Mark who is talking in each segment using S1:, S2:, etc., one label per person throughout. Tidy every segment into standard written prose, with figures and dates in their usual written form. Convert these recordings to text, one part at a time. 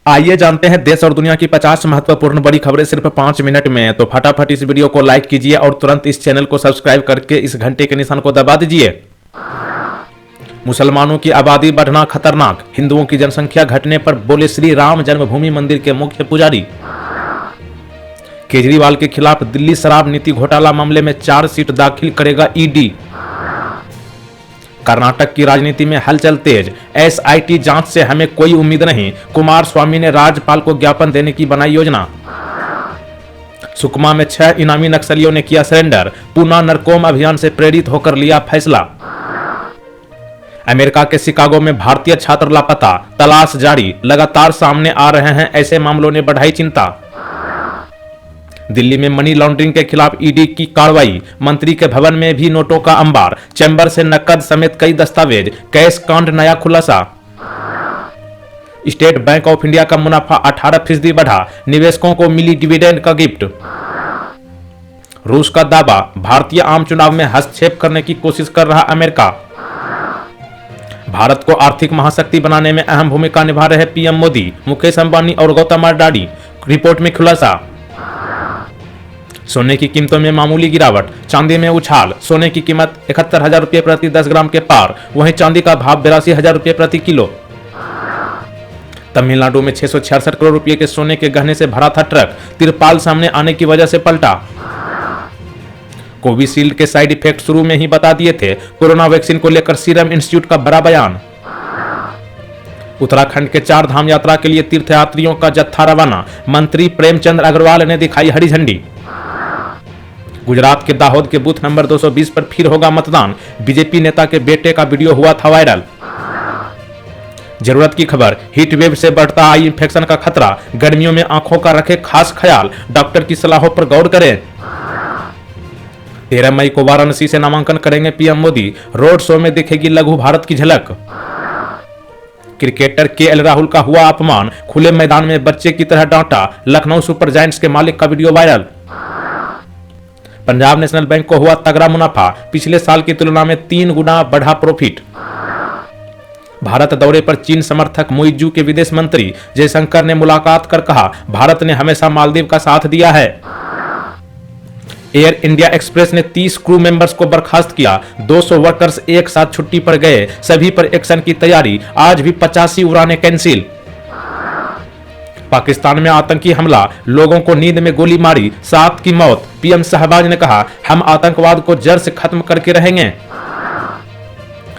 S1: आइए जानते हैं देश और दुनिया की 50 महत्वपूर्ण बड़ी खबरें सिर्फ 5 मिनट में। तो फटाफट इस वीडियो को लाइक कीजिए और तुरंत इस चैनल को सब्सक्राइब करके इस घंटे के निशान को दबा दीजिए। मुसलमानों की आबादी बढ़ना खतरनाक, हिंदुओं की जनसंख्या घटने पर बोले श्री राम जन्मभूमि मंदिर के मुख्य पुजारी। केजरीवाल के खिलाफ दिल्ली शराब नीति घोटाला मामले में चार्जशीट दाखिल करेगा ईडी। कर्नाटक की राजनीति में हलचल तेज, एसआईटी जांच से हमें कोई उम्मीद नहीं, कुमार स्वामी ने राज्यपाल को ज्ञापन देने की बनाई योजना। सुकमा में 6 इनामी नक्सलियों ने किया सरेंडर, पूना नरकोम अभियान से प्रेरित होकर लिया फैसला। अमेरिका के शिकागो में भारतीय छात्र लापता, तलाश जारी, लगातार सामने आ रहे हैं ऐसे मामलों ने बढ़ाई चिंता। दिल्ली में मनी लॉन्ड्रिंग के खिलाफ ईडी की कार्रवाई, मंत्री के भवन में भी नोटों का अंबार, चैम्बर से नकद समेत कई दस्तावेज, कैश कांड नया खुलासा। स्टेट बैंक ऑफ इंडिया का मुनाफा 18% बढ़ा, निवेशकों को मिली डिविडेंड का गिफ्ट। रूस का दावा, भारतीय आम चुनाव में हस्तक्षेप करने की कोशिश कर रहा अमेरिका। भारत को आर्थिक महाशक्ति बनाने में अहम भूमिका निभा रहे पीएम मोदी, मुकेश अंबानी और गौतम अडानी, रिपोर्ट में खुलासा। सोने की कीमतों में मामूली गिरावट, चांदी में उछाल, सोने की कीमत 71,000 रुपये प्रति 10 ग्राम के पार, वहीं चांदी का भाव 82,000 रुपये प्रति किलो। तमिलनाडु में 666 करोड़ रुपए के सोने के गहने से भरा था ट्रक, तिरपाल सामने आने की वजह से पलटा। कोविशील्ड के साइड इफेक्ट शुरू में ही बता दिए थे, कोरोना वैक्सीन को लेकर सीरम इंस्टीट्यूट का बड़ा बयान। उत्तराखंड के 4 धाम यात्रा के लिए तीर्थयात्रियों का जत्था रवाना, मंत्री प्रेमचंद अग्रवाल ने दिखाई हरी झंडी। गुजरात के दाहोद के बूथ नंबर 220 पर फिर होगा मतदान, बीजेपी नेता के बेटे का वीडियो हुआ था वायरल। जरूरत की खबर, हीट वेव से बढ़ता आई इंफेक्शन का खतरा, गर्मियों में आंखों का रखें खास ख्याल, डॉक्टर की सलाहों पर गौर करें। 13 मई को वाराणसी से नामांकन करेंगे पीएम मोदी, रोड शो में दिखेगी लघु भारत की झलक। क्रिकेटर केएल राहुल का हुआ अपमान, खुले मैदान में बच्चे की तरह डांटा, लखनऊ सुपर जायंट्स के मालिक का video viral. Punjab national bank को हुआ तगड़ा मुनाफा, पिछले साल की तुलना में 3 गुना बढ़ा प्रॉफिट। भारत दौरे पर चीन समर्थक मुइज्जू के विदेश मंत्री जयशंकर ने मुलाकात कर कहा, भारत ने हमेशा मालदीव का साथ दिया है। एयर इंडिया एक्सप्रेस ने 30 क्रू मेंबर्स को बर्खास्त किया, 200 वर्कर्स एक साथ छुट्टी पर गए, सभी पर एक्शन की तैयारी, आज भी 85 उड़ानें कैंसिल। पाकिस्तान में आतंकी हमला, लोगों को नींद में गोली मारी, 7 की मौत, पीएम शहबाज ने कहा, हम आतंकवाद को जड़ से खत्म करके रहेंगे।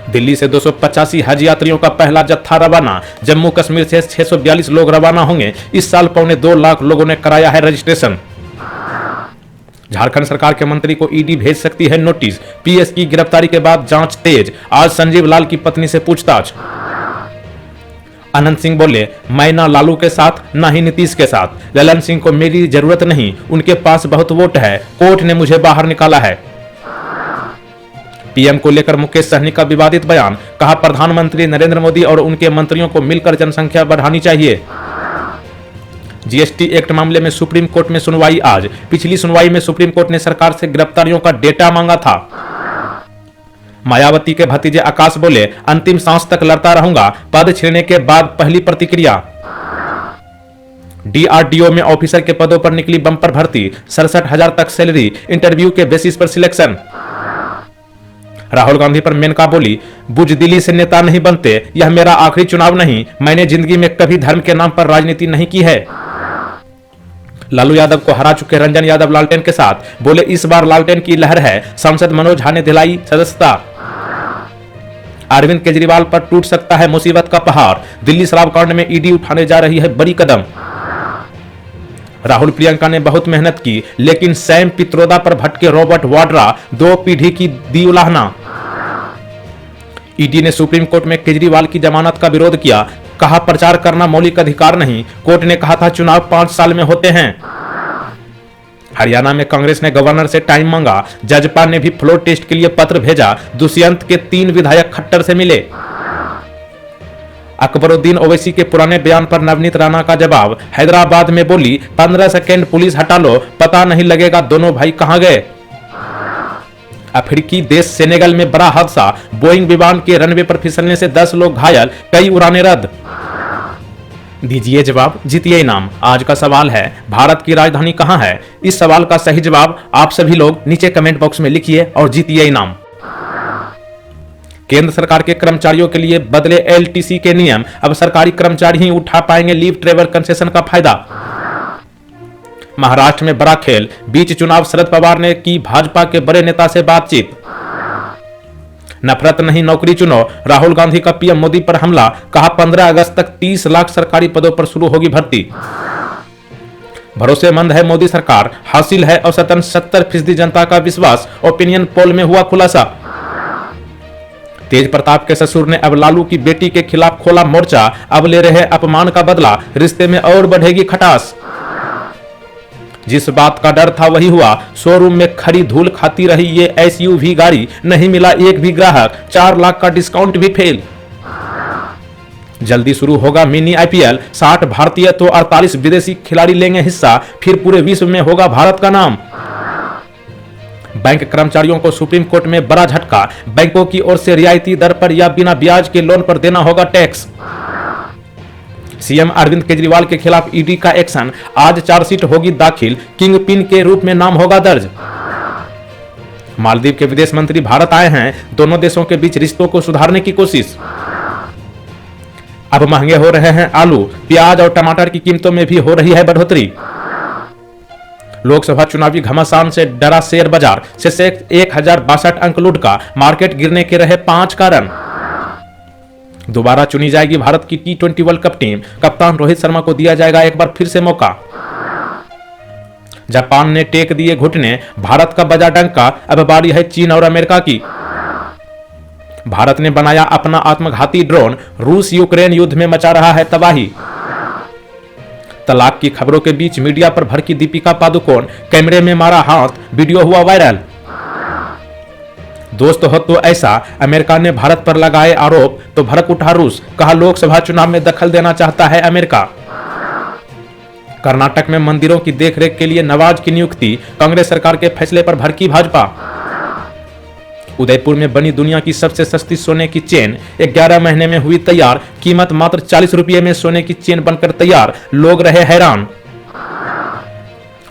S1: दिल्ली से 285 हज यात्रियों का पहला जत्था रवाना, जम्मू कश्मीर से 642 लोग रवाना होंगे, इस साल 2.25 लाख लोगों ने कराया है रजिस्ट्रेशन। झारखंड सरकार के मंत्री को ईडी भेज सकती है नोटिस, पीएस की गिरफ्तारी के बाद जांच तेज, आज संजीव लाल की पत्नी से पूछताछ। अनंत सिंह बोले, मैं ना लालू के साथ ना ही नीतीश के साथ, ललन सिंह को मेरी जरूरत नहीं, उनके पास बहुत वोट है, कोर्ट ने मुझे बाहर निकाला है। पीएम को लेकर मुकेश सहनी का विवादित बयान, कहा प्रधानमंत्री नरेंद्र मोदी और उनके मंत्रियों को मिलकर जनसंख्या बढ़ानी चाहिए। जीएसटी एक्ट मामले में सुप्रीम कोर्ट में सुनवाई आज, पिछली सुनवाई में सुप्रीम कोर्ट ने सरकार से गिरफ्तारियों का डेटा मांगा था। मायावती के भतीजे आकाश बोले, अंतिम सांस तक लड़ता रहूंगा, पद छिड़ने के बाद पहली प्रतिक्रिया। डीआरडीओ में ऑफिसर के पदों पर निकली बम्पर भर्ती, 67,000 तक सैलरी, इंटरव्यू के बेसिस पर सिलेक्शन। राहुल गांधी पर मेनका बोली, बुजदिली से नेता नहीं बनते, यह मेरा आखिरी चुनाव नहीं, मैंने जिंदगी में कभी धर्म के नाम पर राजनीति नहीं की है। लालू यादव को हरा चुके रंजन यादव लालटेन के साथ, बोले इस बार लालटेन की लहर है, सांसद मनोज झा ने दिलाई सदस्यता। अरविंद केजरीवाल पर टूट सकता है मुसीबत का पहाड़, दिल्ली शराब कांड में ईडी उठाने जा रही है बड़ी कदम। राहुल प्रियंका ने बहुत मेहनत की, लेकिन सैम पित्रोदा पर भटके रॉबर्ट वाड्रा, 2 पीढ़ी की दी उलाहना। ईडी ने सुप्रीम कोर्ट में केजरीवाल की जमानत का विरोध किया, कहा प्रचार करना मौलिक अधिकार नहीं, कोर्ट ने कहा था चुनाव 5 साल में होते हैं। हरियाणा में कांग्रेस ने गवर्नर से टाइम मांगा, जजपा ने भी फ्लोर टेस्ट के लिए पत्र भेजा, दुष्यंत के 3 विधायक खट्टर से मिले। अकबरुद्दीन ओवैसी के पुराने बयान पर नवनीत राणा का जवाब, हैदराबाद में बोली 15 सेकेंड पुलिस हटा लो, पता नहीं लगेगा दोनों भाई कहां गए। अफ्रीकी देश सेनेगल में बड़ा हादसा, बोइंग विमान के रनवे पर फिसलने से 10 लोग घायल, कई उड़ानें रद्द। दीजिए जवाब, जीतिए इनाम। आज का सवाल है, भारत की राजधानी कहां है? इस सवाल का सही जवाब आप सभी लोग नीचे कमेंट बॉक्स में लिखिए और जीतिए इनाम। केंद्र सरकार के कर्मचारियों के लिए बदले एलटीसी के नियम, अब सरकारी कर्मचारी ही उठा पाएंगे लीव ट्रेवल कंसेशन का फायदा। महाराष्ट्र में बड़ा खेल, बीच चुनाव शरद पवार ने की भाजपा के बड़े नेता से बातचीत। नफरत नहीं नौकरी चुनो, राहुल गांधी का पीएम मोदी पर हमला, कहा 15 अगस्त तक 30 लाख सरकारी पदों पर शुरू होगी भर्ती। भरोसेमंद है मोदी सरकार, हासिल है औसतन 70% जनता का विश्वास, ओपिनियन पोल में हुआ खुलासा। तेज प्रताप के ससुर ने अब लालू की बेटी के खिलाफ खोला मोर्चा, अब ले रहे अपमान का बदला, रिश्ते में और बढ़ेगी खटास। जिस बात का डर था वही हुआ, शोरूम में खड़ी धूल खाती रही ये एसयूवी गाड़ी, नहीं मिला एक भी ग्राहक, 4 लाख का डिस्काउंट भी फेल। जल्दी शुरू होगा मिनी आईपीएल, 60 भारतीय तो 48 विदेशी खिलाड़ी लेंगे हिस्सा, फिर पूरे विश्व में होगा भारत का नाम। बैंक कर्मचारियों को सुप्रीम कोर्ट में बड़ा झटका, बैंकों की ओर से रियायती दर पर या बिना ब्याज के लोन पर देना होगा टैक्स। सीएम अरविंद केजरीवाल के खिलाफ ईडी का एक्शन, आज चार्जशीट होगी दाखिल, किंग पिन के रूप में नाम होगा दर्ज। मालदीव के विदेश मंत्री भारत आए हैं, दोनों देशों के बीच रिश्तों को सुधारने की कोशिश। अब महंगे हो रहे हैं आलू, प्याज और टमाटर की कीमतों में भी हो रही है बढ़ोतरी। लोकसभा चुनावी घमासान से डरा शेयर बाजार, सेंसेक्स 1062 अंक लुढ़का का, मार्केट गिरने के रहे 5 कारण। दोबारा चुनी जाएगी भारत की T20 वर्ल्ड कप टीम, कप्तान रोहित शर्मा को दिया जाएगा एक बार फिर से मौका। जापान ने टेक दिए घुटने, भारत का बजा डंका, अब बारी है चीन और अमेरिका की। भारत ने बनाया अपना आत्मघाती ड्रोन, रूस यूक्रेन युद्ध में मचा रहा है तबाही। तलाक की खबरों के बीच मीडिया पर भड़की दीपिका पादुकोण, कैमरे में मारा हाथ, वीडियो हुआ वायरल। दोस्त हो तो ऐसा, अमेरिका ने भारत पर लगाए आरोप तो भड़क उठा रूस, कहा लोकसभा चुनाव में दखल देना चाहता है अमेरिका। कर्नाटक में मंदिरों की देखरेख के लिए नवाज की नियुक्ति, कांग्रेस सरकार के फैसले पर भड़की भाजपा। उदयपुर में बनी दुनिया की सबसे सस्ती सोने की चेन, 11 महीने में हुई तैयार, कीमत मात्र 40 रुपये में सोने की चेन बनकर तैयार, लोग रहे हैरान।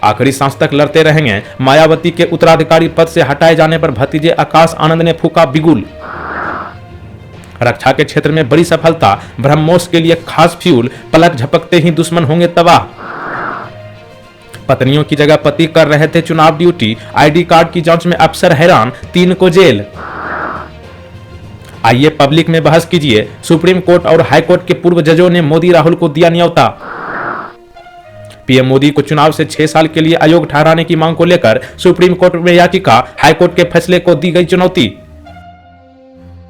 S1: आखिरी सांस तक लड़ते रहेंगे, मायावती के उत्तराधिकारी पद से हटाए जाने पर भतीजे आकाश आनंद ने फूका बिगुल। रक्षा के क्षेत्र में बड़ी सफलता, ब्रह्मोस के लिए खास फ्यूल, पलक झपकते ही दुश्मन होंगे तबाह। पत्नियों की जगह पति कर रहे थे चुनाव ड्यूटी, आईडी कार्ड की जांच में अफसर हैरान, 3 को जेल। आइए पब्लिक में बहस कीजिए, सुप्रीम कोर्ट और हाई कोर्ट के पूर्व जजों ने मोदी राहुल को दिया न्योता। पीएम मोदी को चुनाव से 6 साल के लिए आयोग ठहराने की मांग को लेकर सुप्रीम कोर्ट में याचिका, हाई कोर्ट के फैसले को दी गई चुनौती।